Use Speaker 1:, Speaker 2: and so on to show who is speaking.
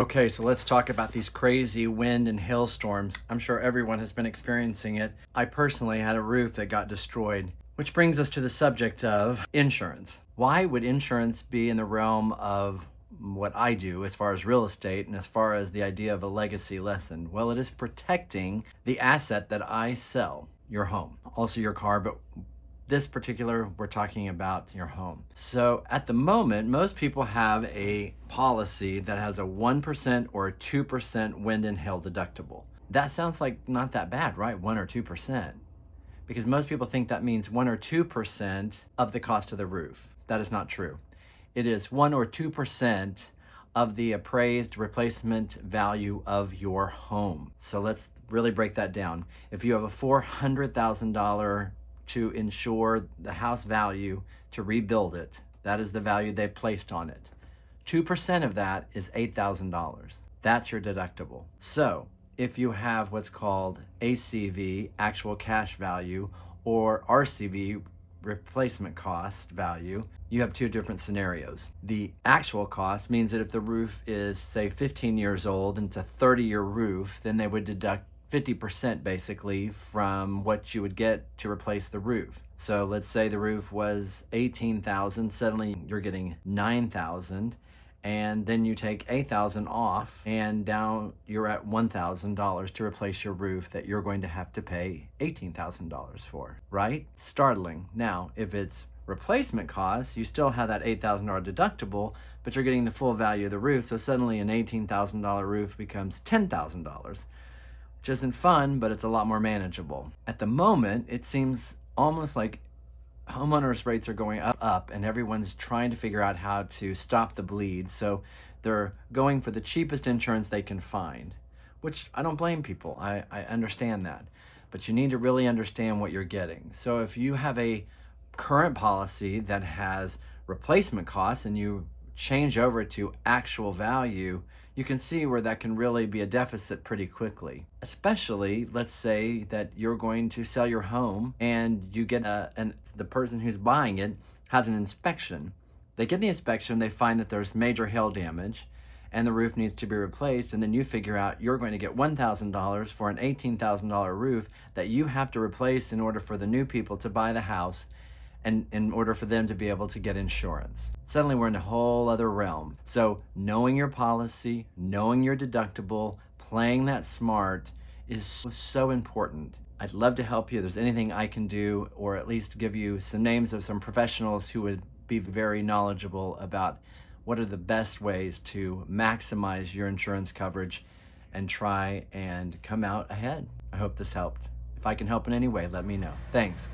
Speaker 1: Okay, so let's talk about these crazy wind and hailstorms. I'm sure everyone has been experiencing it. I personally had a roof that got destroyed, which brings us to the subject of insurance. Why would insurance be in the realm of what I do as far as real estate and as far as the idea of a legacy lesson? Well, it is protecting the asset that I sell, your home, also your car, but this particular, we're talking about your home. So at the moment, most people have a policy that has a 1% or a 2% wind and hail deductible. That sounds like not that bad, right? 1 or 2%. Because most people think that means 1 or 2% of the cost of the roof. That is not true. It is 1 or 2% of the appraised replacement value of your home. So let's really break that down. If you have a $400,000 to insure the house value to rebuild it, that is the value they've placed on it. 2% of that is $8,000. That's your deductible. So if you have what's called ACV, actual cash value, or RCV, replacement cost value, you have two different scenarios. The actual cost means that if the roof is, say, 15 years old and it's a 30-year roof, then they would deduct 50% basically from what you would get to replace the roof. So let's say the roof was 18,000, suddenly you're getting 9,000, and then you take 8,000 off and down you're at $1,000 to replace your roof that you're going to have to pay $18,000 for, right? Startling. Now, if it's replacement costs, you still have that $8,000 deductible, but you're getting the full value of the roof, so suddenly an $18,000 roof becomes $10,000. Which isn't fun, but it's a lot more manageable. At the moment, it seems almost like homeowners rates are going up and everyone's trying to figure out how to stop the bleed. So they're going for the cheapest insurance they can find, which I don't blame people. I understand that. But you need to really understand what you're getting. So if you have a current policy that has replacement costs and you change over to actual value, you can see where that can really be a deficit pretty quickly. Especially, let's say that you're going to sell your home and you get the person who's buying it has an inspection. They get the inspection, they find that there's major hail damage and the roof needs to be replaced, and then you figure out you're going to get $1,000 for an $18,000 roof that you have to replace in order for the new people to buy the house and in order for them to be able to get insurance. Suddenly we're in a whole other realm. So knowing your policy, knowing your deductible, playing that smart is so important. I'd love to help you. If there's anything I can do, or at least give you some names of some professionals who would be very knowledgeable about what are the best ways to maximize your insurance coverage and try and come out ahead. I hope this helped. If I can help in any way, let me know. Thanks.